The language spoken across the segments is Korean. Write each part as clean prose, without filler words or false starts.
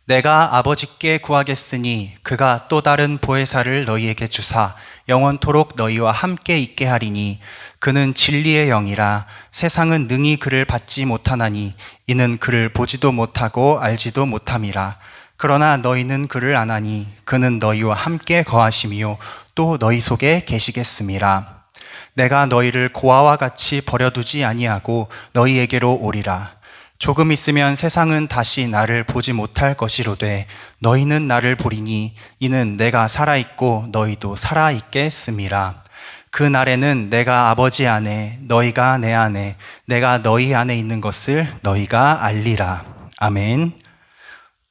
내가 아버지께 구하겠으니 그가 또 다른 보혜사를 너희에게 주사 영원토록 너희와 함께 있게 하리니 그는 진리의 영이라. 세상은 능히 그를 받지 못하나니 이는 그를 보지도 못하고 알지도 못함이라. 그러나 너희는 그를 아나니 그는 너희와 함께 거하심이요 또 너희 속에 계시겠음이라. 내가 너희를 고아와 같이 버려두지 아니하고 너희에게로 오리라. 조금 있으면 세상은 다시 나를 보지 못할 것이로되 너희는 나를 보리니 이는 내가 살아있고 너희도 살아있겠음이라. 그 날에는 내가 아버지 안에 너희가 내 안에 내가 너희 안에 있는 것을 너희가 알리라. 아멘.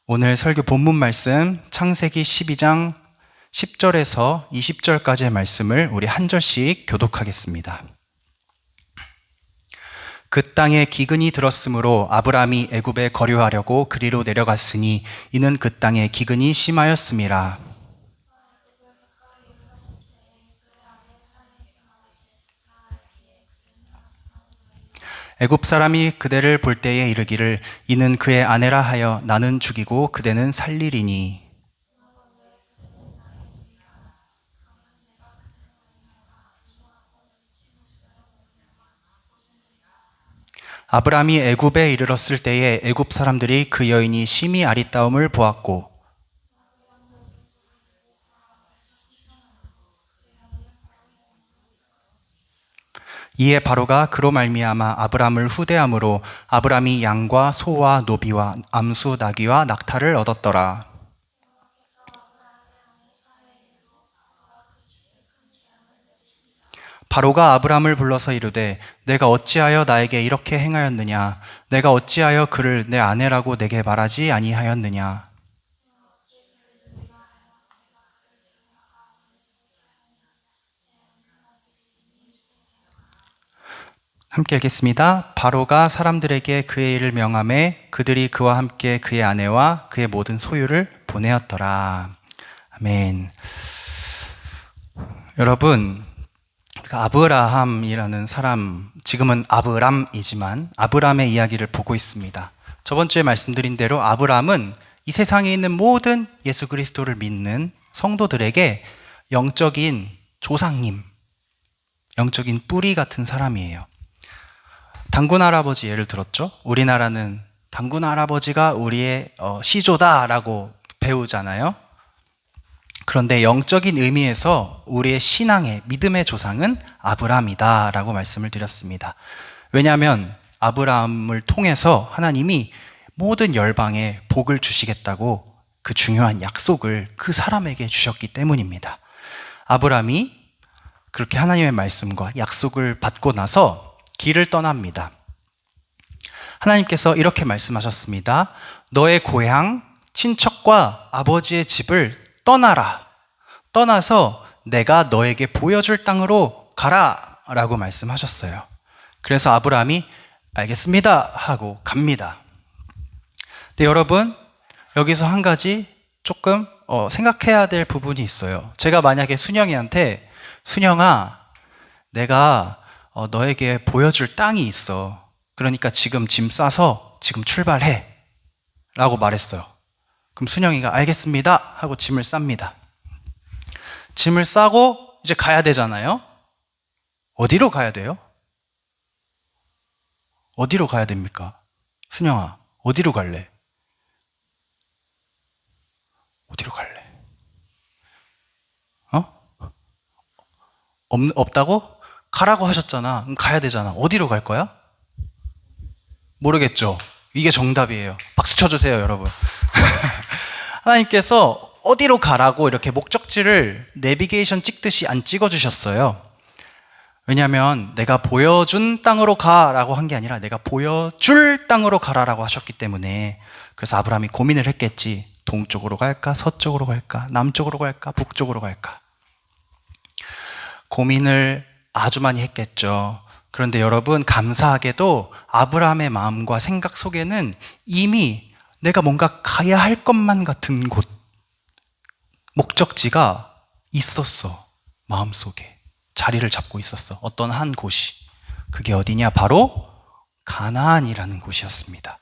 오늘 설교 본문 말씀 창세기 12장 10절에서 20절까지의 말씀을 우리 한 절씩 교독하겠습니다. 그 땅에 기근이 들었으므로 아브람이 애굽에 거류하려고 그리로 내려갔으니 이는 그 땅에 기근이 심하였음이라. 애굽 사람이 그대를 볼 때에 이르기를 이는 그의 아내라 하여 나는 죽이고 그대는 살리리니. 아브람이 애굽에 이르렀을 때에 애굽 사람들이 그 여인이 심히 아리따움을 보았고 이에 바로가 그로 말미암아 아브람을 후대함으로 아브람이 양과 소와 노비와 암수 나귀와 낙타를 얻었더라. 바로가 아브람을 불러서 이르되 내가 어찌하여 나에게 이렇게 행하였느냐? 내가 어찌하여 그를 내 아내라고 내게 말하지 아니하였느냐? 함께 읽겠습니다. 바로가 사람들에게 그의 일을 명하매 그들이 그와 함께 그의 아내와 그의 모든 소유를 보내었더라. 아멘. 여러분, 아브라함이라는 사람, 지금은 아브람이지만 아브람의 이야기를 보고 있습니다. 저번 주에 말씀드린 대로 아브람은 이 세상에 있는 모든 예수 그리스도를 믿는 성도들에게 영적인 조상님, 영적인 뿌리 같은 사람이에요. 단군 할아버지 예를 들었죠. 우리나라는 단군 할아버지가 우리의 시조다라고 배우잖아요. 그런데 영적인 의미에서 우리의 신앙의 믿음의 조상은 아브람이다라고 말씀을 드렸습니다. 왜냐하면 아브람을 통해서 하나님이 모든 열방에 복을 주시겠다고 그 중요한 약속을 그 사람에게 주셨기 때문입니다. 아브람이 그렇게 하나님의 말씀과 약속을 받고 나서 길을 떠납니다. 하나님께서 이렇게 말씀하셨습니다. 너의 고향, 친척과 아버지의 집을 떠나라. 떠나서 내가 너에게 보여줄 땅으로 가라 라고 말씀하셨어요. 그래서 아브람이 알겠습니다 하고 갑니다. 근데 여러분, 여기서 한 가지 조금 생각해야 될 부분이 있어요. 제가 만약에 순영이한테 순영아, 내가 너에게 보여줄 땅이 있어. 그러니까 지금 짐 싸서 지금 출발해 라고 말했어요. 그럼 순영이가 알겠습니다 하고 짐을 쌉니다. 짐을 싸고 이제 가야 되잖아요. 어디로 가야 돼요? 어디로 가야 됩니까? 순영아, 어디로 갈래? 어디로 갈래? 없다고? 가라고 하셨잖아. 그럼 가야 되잖아. 어디로 갈 거야? 모르겠죠? 이게 정답이에요. 박수 쳐주세요, 여러분. 하나님께서 어디로 가라고 이렇게 목적지를 내비게이션 찍듯이 안 찍어주셨어요. 왜냐하면 내가 보여준 땅으로 가라고 한 게 아니라 내가 보여줄 땅으로 가라라고 하셨기 때문에. 그래서 아브라함이 고민을 했겠지. 동쪽으로 갈까? 서쪽으로 갈까? 남쪽으로 갈까? 북쪽으로 갈까? 고민을 아주 많이 했겠죠. 그런데 여러분, 감사하게도 아브라함의 마음과 생각 속에는 이미 내가 뭔가 가야 할 것만 같은 곳, 목적지가 있었어. 마음속에 자리를 잡고 있었어. 어떤 한 곳이. 그게 어디냐? 바로 가나안이라는 곳이었습니다.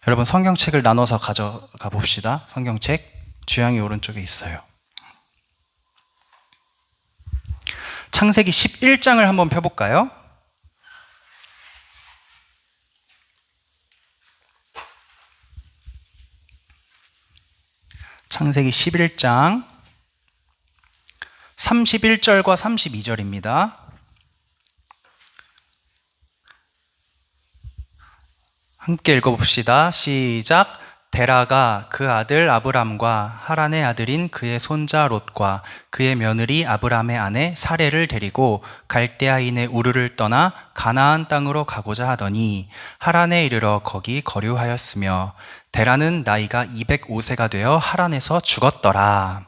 여러분 성경책을 나눠서 가져가 봅시다. 성경책 주양이 오른쪽에 있어요. 창세기 11장을 한번 펴볼까요? 창세기 11장 31절과 32절입니다. 함께 읽어봅시다. 시작. 데라가 그 아들 아브람과 하란의 아들인 그의 손자 롯과 그의 며느리 아브람의 아내 사레를 데리고 갈대아인의 우르를 떠나 가나안 땅으로 가고자 하더니 하란에 이르러 거기 거류하였으며 데라는 나이가 205세가 되어 하란에서 죽었더라.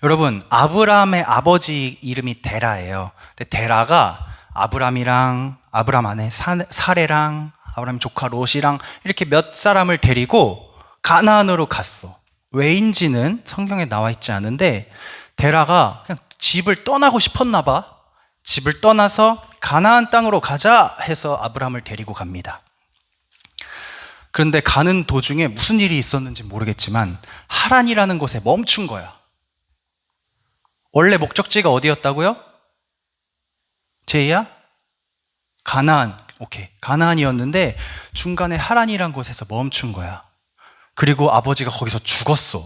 여러분, 아브람의 아버지 이름이 데라예요. 근데 데라가 아브람이랑 아브람 아내 사레랑 아브람 조카 롯이랑 이렇게 몇 사람을 데리고 가나안으로 갔어. 왜인지는 성경에 나와 있지 않은데 데라가 그냥 집을 떠나고 싶었나 봐. 집을 떠나서 가나안 땅으로 가자 해서 아브람을 데리고 갑니다. 그런데 가는 도중에 무슨 일이 있었는지 모르겠지만 하란이라는 곳에 멈춘 거야. 원래 목적지가 어디였다고요? 제이야? 가나안. 오케이. 가나안이었는데 중간에 하란이란 곳에서 멈춘 거야. 그리고 아버지가 거기서 죽었어.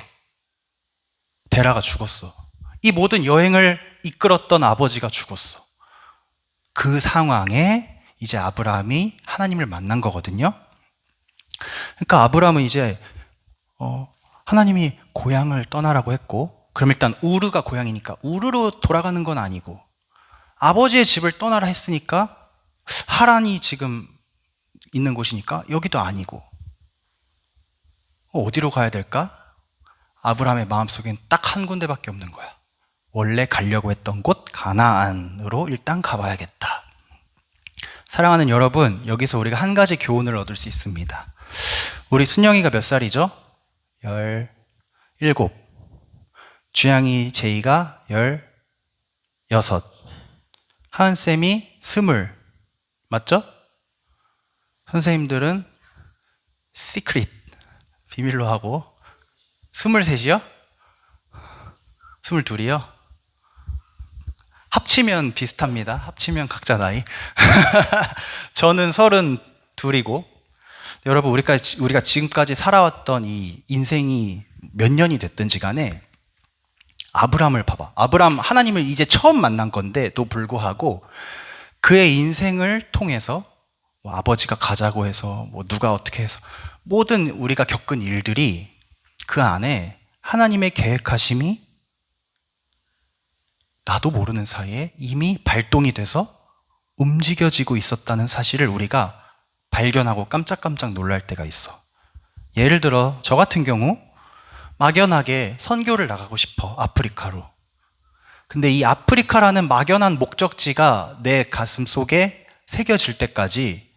데라가 죽었어. 이 모든 여행을 이끌었던 아버지가 죽었어. 그 상황에 이제 아브라함이 하나님을 만난 거거든요. 그러니까 아브라함은 이제 하나님이 고향을 떠나라고 했고, 그럼 일단 우르가 고향이니까 우르로 돌아가는 건 아니고, 아버지의 집을 떠나라 했으니까 하란이 지금 있는 곳이니까 여기도 아니고, 어디로 가야 될까? 아브라함의 마음속엔 딱 한 군데밖에 없는 거야. 원래 가려고 했던 곳 가나안으로 일단 가봐야겠다. 사랑하는 여러분, 여기서 우리가 한 가지 교훈을 얻을 수 있습니다. 우리 순영이가 몇 살이죠? 17. 주양이 제이가 16. 하은쌤이 20. 맞죠? 선생님들은 시크릿, 비밀로 하고 23이요? 22이요? 합치면 비슷합니다. 합치면 각자 나이. 저는 32이고, 여러분 우리가 지금까지 살아왔던 이 인생이 몇 년이 됐든지 간에 아브람을 봐봐. 아브람 하나님을 이제 처음 만난 건데도 불구하고 그의 인생을 통해서 뭐 아버지가 가자고 해서 뭐 누가 어떻게 해서 모든 우리가 겪은 일들이 그 안에 하나님의 계획하심이 나도 모르는 사이에 이미 발동이 돼서 움직여지고 있었다는 사실을 우리가 발견하고 깜짝깜짝 놀랄 때가 있어. 예를 들어 저 같은 경우 막연하게 선교를 나가고 싶어, 아프리카로. 근데 이 아프리카라는 막연한 목적지가 내 가슴 속에 새겨질 때까지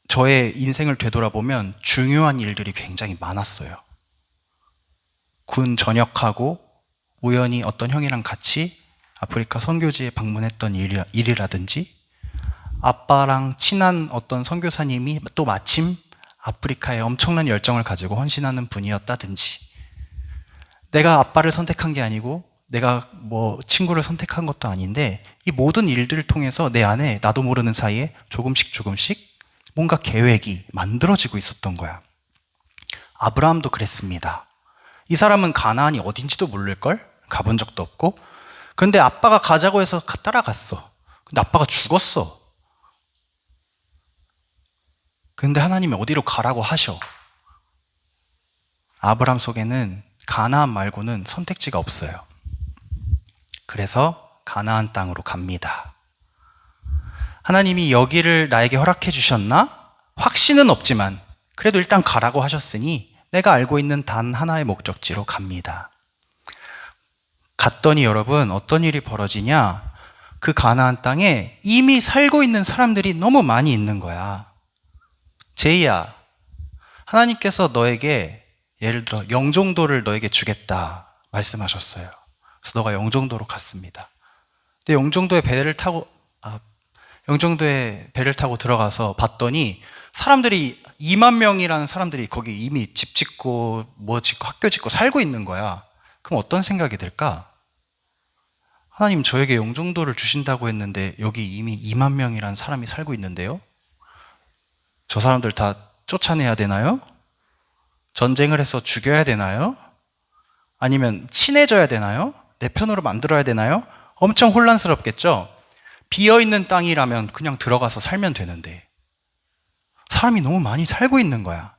저의 인생을 되돌아보면 중요한 일들이 굉장히 많았어요. 군 전역하고 우연히 어떤 형이랑 같이 아프리카 선교지에 방문했던 일이라든지, 아빠랑 친한 어떤 선교사님이 또 마침 아프리카에 엄청난 열정을 가지고 헌신하는 분이었다든지, 내가 아빠를 선택한 게 아니고 내가 뭐 친구를 선택한 것도 아닌데 이 모든 일들을 통해서 내 안에 나도 모르는 사이에 조금씩 뭔가 계획이 만들어지고 있었던 거야. 아브라함도 그랬습니다. 이 사람은 가나안이 어딘지도 모를걸? 가본 적도 없고. 근데 아빠가 가자고 해서 따라갔어. 근데 아빠가 죽었어. 근데 하나님이 어디로 가라고 하셔. 아브라함 속에는 가나안 말고는 선택지가 없어요. 그래서 가나안 땅으로 갑니다. 하나님이 여기를 나에게 허락해 주셨나? 확신은 없지만 그래도 일단 가라고 하셨으니 내가 알고 있는 단 하나의 목적지로 갑니다. 갔더니 여러분, 어떤 일이 벌어지냐? 그 가나안 땅에 이미 살고 있는 사람들이 너무 많이 있는 거야. 제이야, 하나님께서 너에게 예를 들어 영종도를 너에게 주겠다 말씀하셨어요. 그래서 너가 영종도로 갔습니다. 근데 영종도에 영종도에 배를 타고 들어가서 봤더니 사람들이 2만 명이라는 사람들이 거기 이미 집 짓고 뭐 짓고 학교 짓고 살고 있는 거야. 그럼 어떤 생각이 들까? 하나님 저에게 영종도를 주신다고 했는데 여기 이미 2만 명이라는 사람이 살고 있는데요? 저 사람들 다 쫓아내야 되나요? 전쟁을 해서 죽여야 되나요? 아니면 친해져야 되나요? 내 편으로 만들어야 되나요? 엄청 혼란스럽겠죠? 비어있는 땅이라면 그냥 들어가서 살면 되는데 사람이 너무 많이 살고 있는 거야.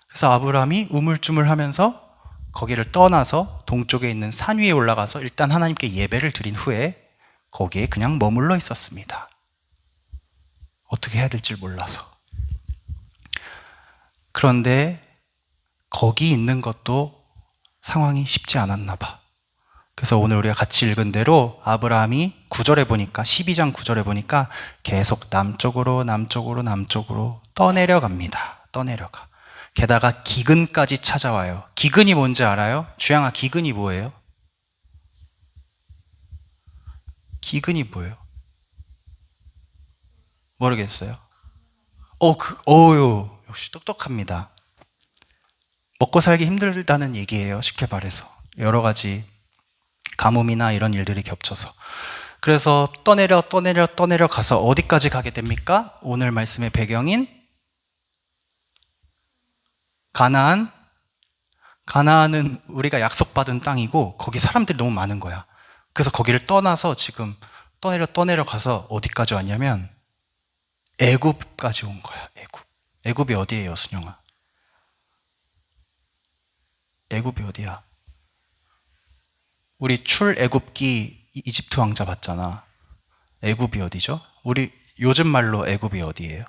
그래서 아브라함이 우물쭈물하면서 거기를 떠나서 동쪽에 있는 산 위에 올라가서 일단 하나님께 예배를 드린 후에 거기에 그냥 머물러 있었습니다. 어떻게 해야 될지 몰라서. 그런데 거기 있는 것도 상황이 쉽지 않았나 봐. 그래서 오늘 우리가 같이 읽은 대로 아브라함이 9절에 보니까 12장 9절에 보니까 계속 남쪽으로 떠내려갑니다. 떠내려가. 게다가 기근까지 찾아와요. 기근이 뭔지 알아요? 주양아, 기근이 뭐예요? 기근이 뭐예요? 모르겠어요. 역시 똑똑합니다. 먹고 살기 힘들다는 얘기예요. 쉽게 말해서. 여러 가지 가뭄이나 이런 일들이 겹쳐서. 그래서 떠내려 가서 어디까지 가게 됩니까? 오늘 말씀의 배경인 가나안. 가나안은 우리가 약속받은 땅이고 거기 사람들이 너무 많은 거야. 그래서 거기를 떠나서 지금 떠내려 가서 어디까지 왔냐면 애굽까지 온 거야. 애굽이 어디예요, 순영아? 애굽이 어디야? 우리 출애굽기 이집트 왕자 봤잖아. 애굽이 어디죠? 우리 요즘 말로 애굽이 어디예요?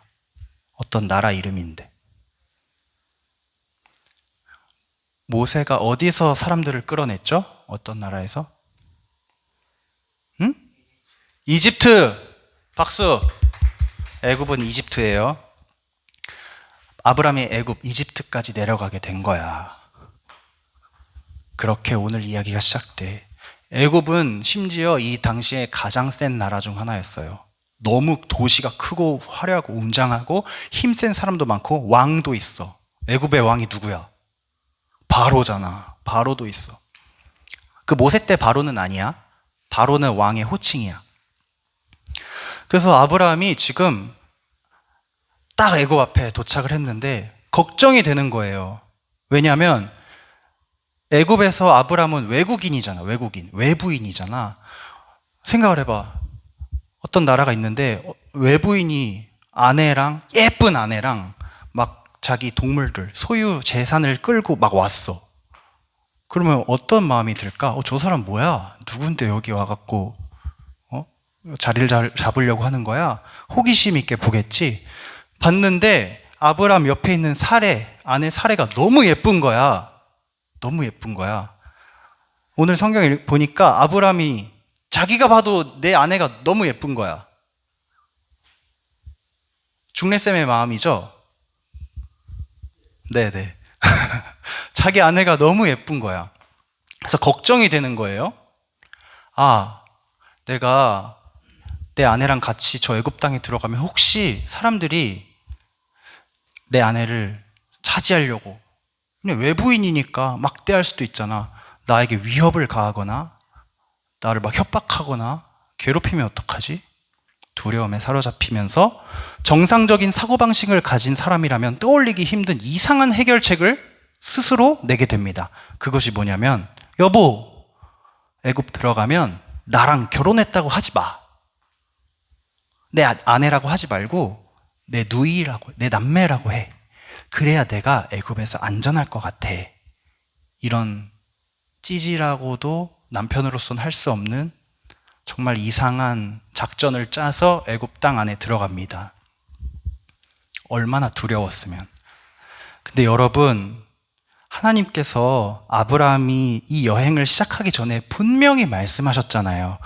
어떤 나라 이름인데. 모세가 어디서 사람들을 끌어냈죠? 어떤 나라에서? 응? 이집트! 박수! 애굽은 이집트예요. 아브라함이 애굽, 이집트까지 내려가게 된 거야. 그렇게 오늘 이야기가 시작돼. 애굽은 심지어 이 당시에 가장 센 나라 중 하나였어요. 너무 도시가 크고 화려하고 웅장하고 힘센 사람도 많고 왕도 있어. 애굽의 왕이 누구야? 바로잖아. 바로도 있어. 그 모세 때 바로는 아니야. 바로는 왕의 호칭이야. 그래서 아브라함이 지금 딱 애굽 앞에 도착을 했는데 걱정이 되는 거예요. 왜냐하면 애굽에서 아브라함은 외국인이잖아. 외부인이잖아. 생각을 해봐. 어떤 나라가 있는데 외부인이 예쁜 아내랑 막 자기 동물들, 소유 재산을 끌고 막 왔어. 그러면 어떤 마음이 들까? 저 사람 뭐야? 누군데 여기 와갖고 자리를 잡으려고 하는 거야? 호기심 있게 보겠지. 봤는데 아브라함 옆에 있는 아내 사레가 너무 예쁜 거야. 너무 예쁜 거야. 오늘 성경을 보니까 아브라함이 자기가 봐도 내 아내가 너무 예쁜 거야. 중래쌤의 마음이죠? 네네. 자기 아내가 너무 예쁜 거야. 그래서 걱정이 되는 거예요. 내가 내 아내랑 같이 저 애굽 땅에 들어가면 혹시 사람들이 내 아내를 차지하려고, 그냥 외부인이니까 막대할 수도 있잖아. 나에게 위협을 가하거나 나를 막 협박하거나 괴롭히면 어떡하지? 두려움에 사로잡히면서 정상적인 사고방식을 가진 사람이라면 떠올리기 힘든 이상한 해결책을 스스로 내게 됩니다. 그것이 뭐냐면, 여보, 애굽 들어가면 나랑 결혼했다고 하지 마. 내 아내라고 하지 말고 내 누이라고, 내 남매라고 해. 그래야 내가 애굽에서 안전할 것 같아. 이런 찌질하고도 남편으로서는 할 수 없는 정말 이상한 작전을 짜서 애굽 땅 안에 들어갑니다. 얼마나 두려웠으면. 근데 여러분, 하나님께서 아브라함이 이 여행을 시작하기 전에 분명히 말씀하셨잖아요.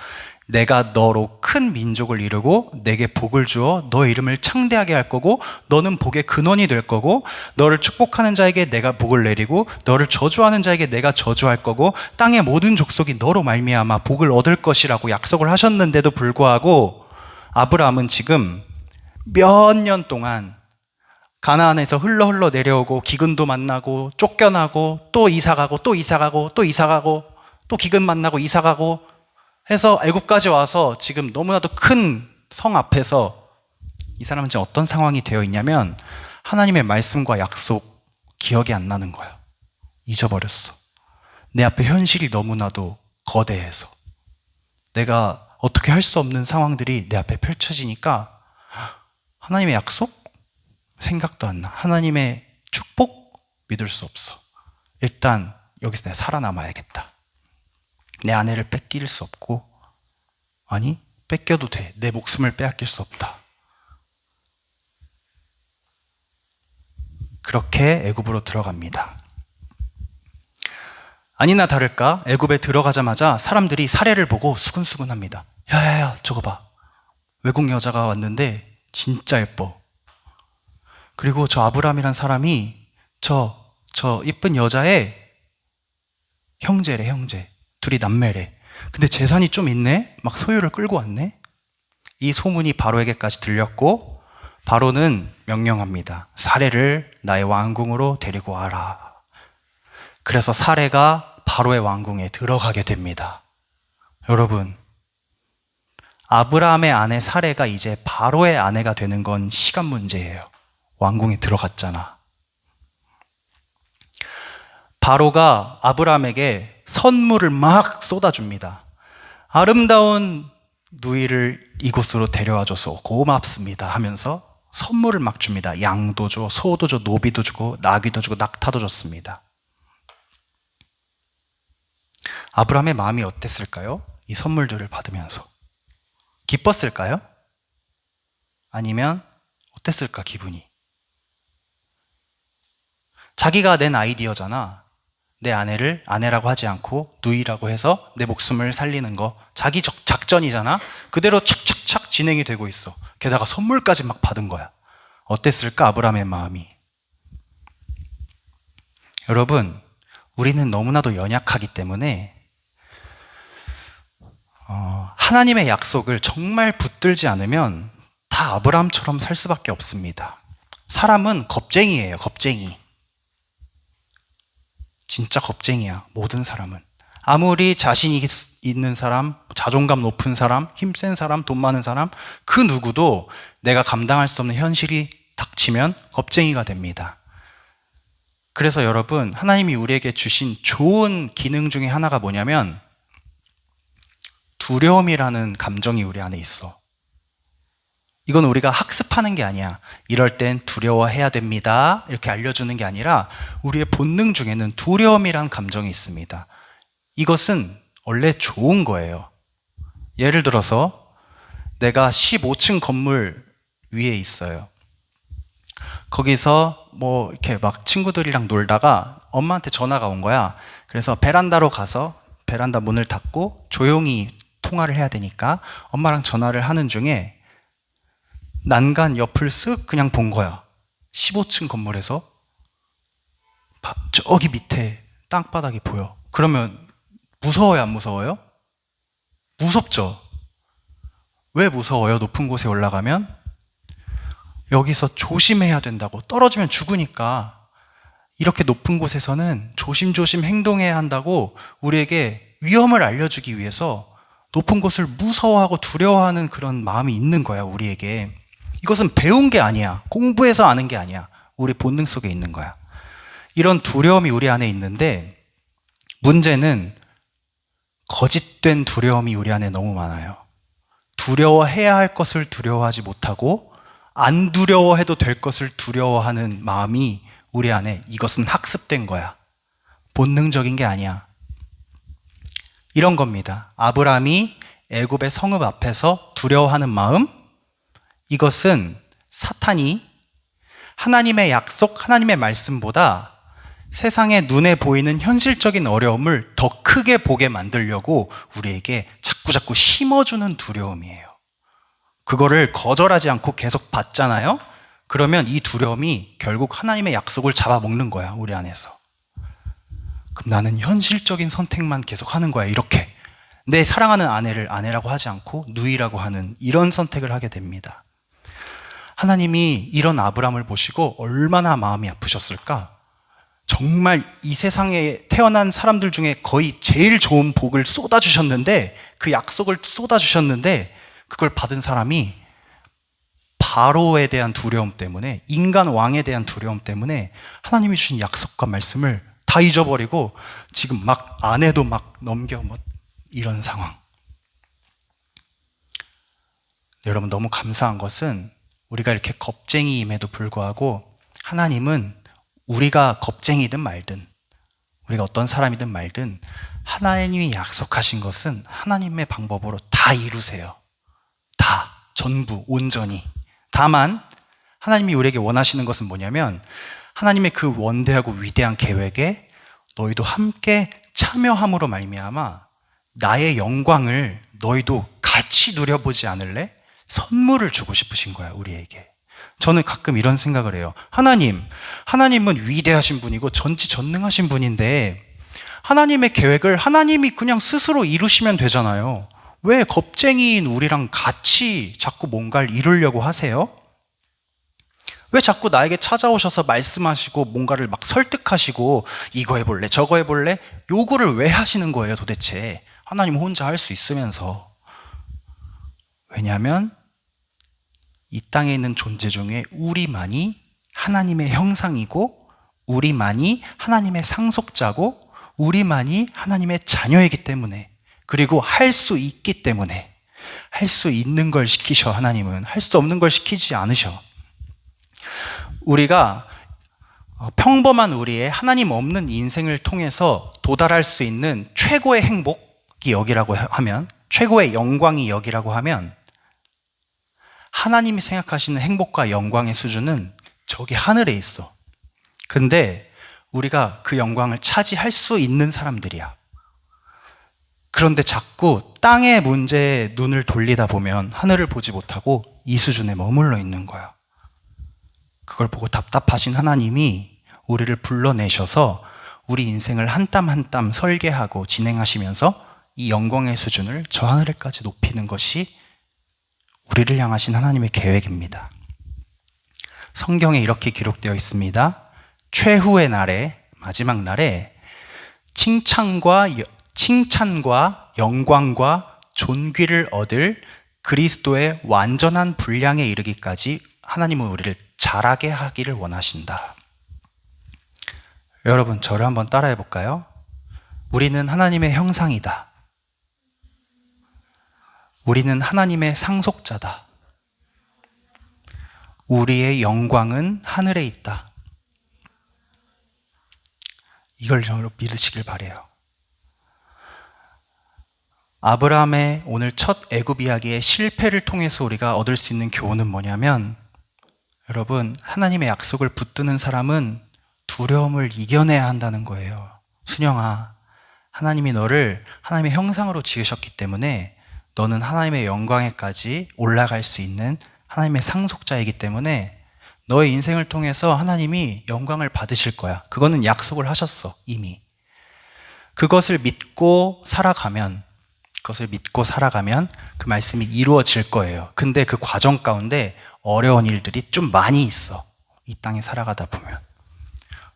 내가 너로 큰 민족을 이루고 내게 복을 주어 너의 이름을 창대하게 할 거고 너는 복의 근원이 될 거고 너를 축복하는 자에게 내가 복을 내리고 너를 저주하는 자에게 내가 저주할 거고 땅의 모든 족속이 너로 말미암아 복을 얻을 것이라고 약속을 하셨는데도 불구하고 아브라함은 지금 몇 년 동안 가나안에서 흘러 내려오고 기근도 만나고 쫓겨나고 또 이사가고 또 이사가고 또 이사가고 또 기근 만나고 이사가고 해서 애굽까지 와서 지금 너무나도 큰 성 앞에서 이 사람은 지금 어떤 상황이 되어 있냐면 하나님의 말씀과 약속 기억이 안 나는 거야. 잊어버렸어. 내 앞에 현실이 너무나도 거대해서 내가 어떻게 할 수 없는 상황들이 내 앞에 펼쳐지니까 하나님의 약속? 생각도 안 나. 하나님의 축복? 믿을 수 없어. 일단 여기서 내가 살아남아야겠다. 내 아내를 뺏길 수 없고, 아니 뺏겨도 돼. 내 목숨을 빼앗길 수 없다. 그렇게 애굽으로 들어갑니다. 아니나 다를까 애굽에 들어가자마자 사람들이 사례를 보고 수근수근합니다. 야야야 저거 봐. 외국 여자가 왔는데 진짜 예뻐. 그리고 저 아브람이란 사람이 저 이쁜 여자의 형제래, 형제. 둘이 남매래. 근데 재산이 좀 있네? 막 소유를 끌고 왔네? 이 소문이 바로에게까지 들렸고 바로는 명령합니다. 사례를 나의 왕궁으로 데리고 와라. 그래서 사례가 바로의 왕궁에 들어가게 됩니다. 여러분, 아브라함의 아내 사례가 이제 바로의 아내가 되는 건 시간 문제예요. 왕궁에 들어갔잖아. 바로가 아브라함에게 선물을 막 쏟아줍니다. 아름다운 누이를 이곳으로 데려와줘서 고맙습니다 하면서 선물을 막 줍니다. 양도 줘, 소도 줘, 노비도 주고 나귀도 주고 낙타도 줬습니다. 아브라함의 마음이 어땠을까요? 이 선물들을 받으면서 기뻤을까요? 아니면 어땠을까 기분이? 자기가 낸 아이디어잖아. 내 아내를 아내라고 하지 않고 누이라고 해서 내 목숨을 살리는 거 자기 작전이잖아. 그대로 착착착 진행이 되고 있어. 게다가 선물까지 막 받은 거야. 어땠을까 아브라함의 마음이? 여러분, 우리는 너무나도 연약하기 때문에 하나님의 약속을 정말 붙들지 않으면 다 아브라함처럼 살 수밖에 없습니다. 사람은 겁쟁이에요. 겁쟁이. 진짜 겁쟁이야. 모든 사람은. 아무리 자신이 있는 사람, 자존감 높은 사람, 힘센 사람, 돈 많은 사람, 그 누구도 내가 감당할 수 없는 현실이 닥치면 겁쟁이가 됩니다. 그래서 여러분, 하나님이 우리에게 주신 좋은 기능 중에 하나가 뭐냐면 두려움이라는 감정이 우리 안에 있어. 이건 우리가 학습하는 게 아니야. 이럴 땐 두려워해야 됩니다. 이렇게 알려주는 게 아니라 우리의 본능 중에는 두려움이란 감정이 있습니다. 이것은 원래 좋은 거예요. 예를 들어서 내가 15층 건물 위에 있어요. 거기서 뭐 이렇게 막 친구들이랑 놀다가 엄마한테 전화가 온 거야. 그래서 베란다로 가서 베란다 문을 닫고 조용히 통화를 해야 되니까 엄마랑 전화를 하는 중에 난간 옆을 쓱 그냥 본 거야. 15층 건물에서 저기 밑에 땅바닥이 보여. 그러면 무서워요, 안 무서워요? 무섭죠? 왜 무서워요? 높은 곳에 올라가면? 여기서 조심해야 된다고. 떨어지면 죽으니까. 이렇게 높은 곳에서는 조심조심 행동해야 한다고 우리에게 위험을 알려주기 위해서 높은 곳을 무서워하고 두려워하는 그런 마음이 있는 거야, 우리에게. 이것은 배운 게 아니야. 공부해서 아는 게 아니야. 우리 본능 속에 있는 거야. 이런 두려움이 우리 안에 있는데 문제는 거짓된 두려움이 우리 안에 너무 많아요. 두려워해야 할 것을 두려워하지 못하고 안 두려워해도 될 것을 두려워하는 마음이 우리 안에 이것은 학습된 거야. 본능적인 게 아니야. 이런 겁니다. 아브라함이 애굽의 성읍 앞에서 두려워하는 마음, 이것은 사탄이 하나님의 약속, 하나님의 말씀보다 세상의 눈에 보이는 현실적인 어려움을 더 크게 보게 만들려고 우리에게 자꾸자꾸 심어주는 두려움이에요. 그거를 거절하지 않고 계속 받잖아요? 그러면 이 두려움이 결국 하나님의 약속을 잡아먹는 거야, 우리 안에서. 그럼 나는 현실적인 선택만 계속 하는 거야, 이렇게. 내 사랑하는 아내를 아내라고 하지 않고 누이라고 하는 이런 선택을 하게 됩니다. 하나님이 이런 아브람을 보시고 얼마나 마음이 아프셨을까? 정말 이 세상에 태어난 사람들 중에 거의 제일 좋은 복을 쏟아주셨는데, 그 약속을 쏟아주셨는데 그걸 받은 사람이 바로에 대한 두려움 때문에, 인간 왕에 대한 두려움 때문에 하나님이 주신 약속과 말씀을 다 잊어버리고 지금 막 아내도 막 넘겨 이런 상황. 여러분, 너무 감사한 것은 우리가 이렇게 겁쟁이임에도 불구하고 하나님은 우리가 겁쟁이든 말든, 우리가 어떤 사람이든 말든 하나님이 약속하신 것은 하나님의 방법으로 다 이루세요. 다, 전부, 온전히. 다만 하나님이 우리에게 원하시는 것은 뭐냐면, 하나님의 그 원대하고 위대한 계획에 너희도 함께 참여함으로 말미암아 나의 영광을 너희도 같이 누려보지 않을래? 선물을 주고 싶으신 거야, 우리에게. 저는 가끔 이런 생각을 해요. 하나님은 위대하신 분이고 전지전능하신 분인데 하나님의 계획을 하나님이 그냥 스스로 이루시면 되잖아요. 왜 겁쟁이인 우리랑 같이 자꾸 뭔가를 이루려고 하세요? 왜 자꾸 나에게 찾아오셔서 말씀하시고 뭔가를 막 설득하시고 이거 해볼래, 저거 해볼래? 요구를 왜 하시는 거예요, 도대체? 하나님 혼자 할 수 있으면서. 왜냐하면 이 땅에 있는 존재 중에 우리만이 하나님의 형상이고, 우리만이 하나님의 상속자고, 우리만이 하나님의 자녀이기 때문에, 그리고 할 수 있기 때문에, 할 수 있는 걸 시키셔. 하나님은 할 수 없는 걸 시키지 않으셔. 우리가 평범한 우리의 하나님 없는 인생을 통해서 도달할 수 있는 최고의 행복이 여기라고 하면, 최고의 영광이 여기라고 하면, 하나님이 생각하시는 행복과 영광의 수준은 저기 하늘에 있어. 근데 우리가 그 영광을 차지할 수 있는 사람들이야. 그런데 자꾸 땅의 문제에 눈을 돌리다 보면 하늘을 보지 못하고 이 수준에 머물러 있는 거야. 그걸 보고 답답하신 하나님이 우리를 불러내셔서 우리 인생을 한 땀 한 땀 설계하고 진행하시면서 이 영광의 수준을 저 하늘에까지 높이는 것이 우리를 향하신 하나님의 계획입니다. 성경에 이렇게 기록되어 있습니다. 최후의 날에, 마지막 날에 칭찬과 영광과 존귀를 얻을 그리스도의 완전한 분량에 이르기까지 하나님은 우리를 자라게 하기를 원하신다. 여러분, 저를 한번 따라해 볼까요? 우리는 하나님의 형상이다. 우리는 하나님의 상속자다. 우리의 영광은 하늘에 있다. 이걸 저로 믿으시길 바라요. 아브라함의 오늘 첫 애굽 이야기의 실패를 통해서 우리가 얻을 수 있는 교훈은 뭐냐면, 여러분, 하나님의 약속을 붙드는 사람은 두려움을 이겨내야 한다는 거예요. 순영아, 하나님이 너를 하나님의 형상으로 지으셨기 때문에 너는 하나님의 영광에까지 올라갈 수 있는 하나님의 상속자이기 때문에 너의 인생을 통해서 하나님이 영광을 받으실 거야. 그거는 약속을 하셨어, 이미. 그것을 믿고 살아가면 그 말씀이 이루어질 거예요. 근데 그 과정 가운데 어려운 일들이 좀 많이 있어. 이 땅에 살아가다 보면.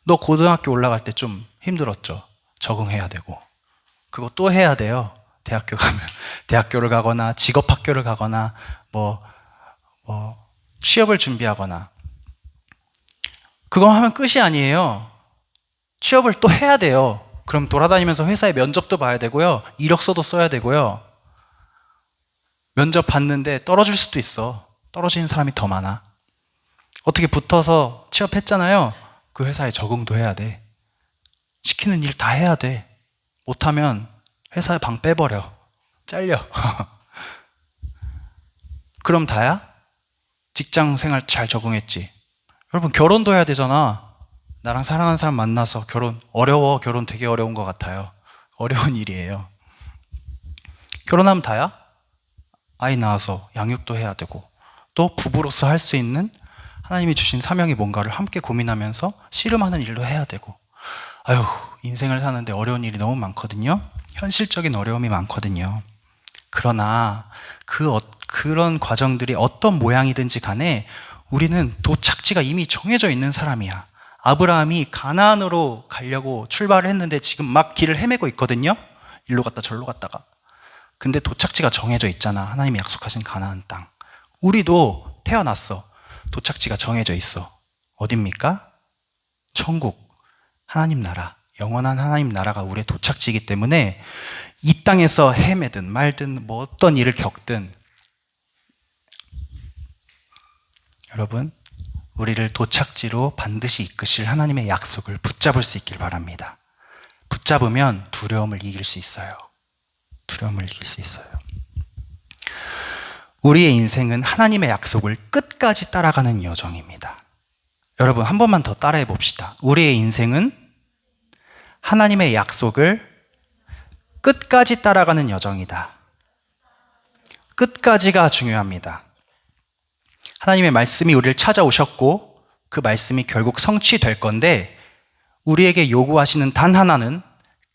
너 고등학교 올라갈 때 좀 힘들었죠? 적응해야 되고. 그거 또 해야 돼요. 대학교 가면. 대학교를 가거나 직업학교를 가거나 취업을 준비하거나. 그거 하면 끝이 아니에요. 취업을 또 해야 돼요. 그럼 돌아다니면서 회사에 면접도 봐야 되고요. 이력서도 써야 되고요. 면접 봤는데 떨어질 수도 있어. 떨어지는 사람이 더 많아. 어떻게 붙어서 취업했잖아요. 그 회사에 적응도 해야 돼. 시키는 일 다 해야 돼. 못하면 회사에 방 빼버려. 잘려. 그럼 다야? 직장 생활 잘 적응했지? 여러분, 결혼도 해야 되잖아. 나랑 사랑하는 사람 만나서 결혼 어려워. 결혼 되게 어려운 것 같아요. 어려운 일이에요. 결혼하면 다야? 아이 낳아서 양육도 해야 되고, 또 부부로서 할 수 있는 하나님이 주신 사명이 뭔가를 함께 고민하면서 씨름하는 일도 해야 되고. 아유, 인생을 사는데 어려운 일이 너무 많거든요. 현실적인 어려움이 많거든요. 그러나 그런 과정들이 어떤 모양이든지 간에 우리는 도착지가 이미 정해져 있는 사람이야. 아브라함이 가나안으로 가려고 출발을 했는데 지금 막 길을 헤매고 있거든요. 일로 갔다 절로 갔다가. 근데 도착지가 정해져 있잖아. 하나님이 약속하신 가나안 땅. 우리도 태어났어. 도착지가 정해져 있어. 어딥니까? 천국, 하나님 나라, 영원한 하나님 나라가 우리의 도착지이기 때문에 이 땅에서 헤매든 말든 뭐 어떤 일을 겪든 여러분, 우리를 도착지로 반드시 이끄실 하나님의 약속을 붙잡을 수 있길 바랍니다. 붙잡으면 두려움을 이길 수 있어요. 두려움을 이길 수 있어요. 우리의 인생은 하나님의 약속을 끝까지 따라가는 여정입니다. 여러분, 한 번만 더 따라해 봅시다. 우리의 인생은 하나님의 약속을 끝까지 따라가는 여정이다. 끝까지가 중요합니다. 하나님의 말씀이 우리를 찾아오셨고 그 말씀이 결국 성취될 건데 우리에게 요구하시는 단 하나는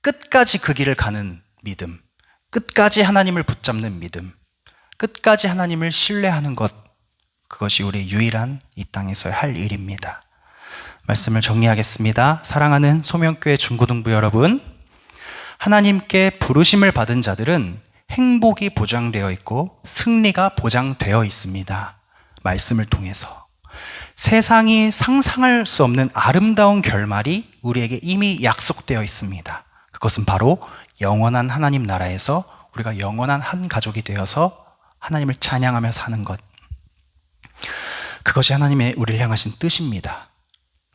끝까지 그 길을 가는 믿음, 끝까지 하나님을 붙잡는 믿음, 끝까지 하나님을 신뢰하는 것, 그것이 우리의 유일한 이 땅에서의 할 일입니다. 말씀을 정리하겠습니다. 사랑하는 소명교회 중고등부 여러분, 하나님께 부르심을 받은 자들은 행복이 보장되어 있고 승리가 보장되어 있습니다. 말씀을 통해서 세상이 상상할 수 없는 아름다운 결말이 우리에게 이미 약속되어 있습니다. 그것은 바로 영원한 하나님 나라에서 우리가 영원한 한 가족이 되어서 하나님을 찬양하며 사는 것, 그것이 하나님의 우리를 향하신 뜻입니다.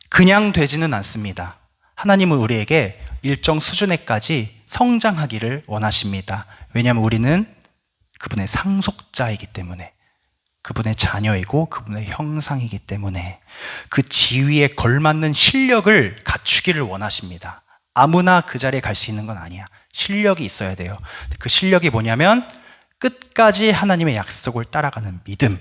그냥 되지는 않습니다. 하나님은 우리에게 일정 수준에까지 성장하기를 원하십니다. 왜냐하면 우리는 그분의 상속자이기 때문에, 그분의 자녀이고 그분의 형상이기 때문에 그 지위에 걸맞는 실력을 갖추기를 원하십니다. 아무나 그 자리에 갈 수 있는 건 아니야. 실력이 있어야 돼요. 그 실력이 뭐냐면 끝까지 하나님의 약속을 따라가는 믿음.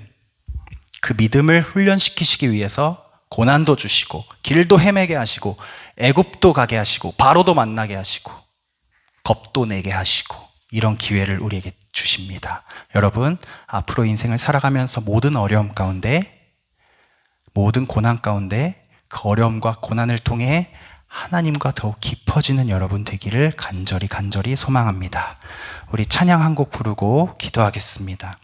그 믿음을 훈련시키시기 위해서 고난도 주시고 길도 헤매게 하시고 애굽도 가게 하시고 바로도 만나게 하시고 겁도 내게 하시고 이런 기회를 우리에게 주십니다. 여러분, 앞으로 인생을 살아가면서 모든 어려움 가운데, 모든 고난 가운데 그 어려움과 고난을 통해 하나님과 더욱 깊어지는 여러분 되기를 간절히 소망합니다. 우리 찬양 한 곡 부르고 기도하겠습니다.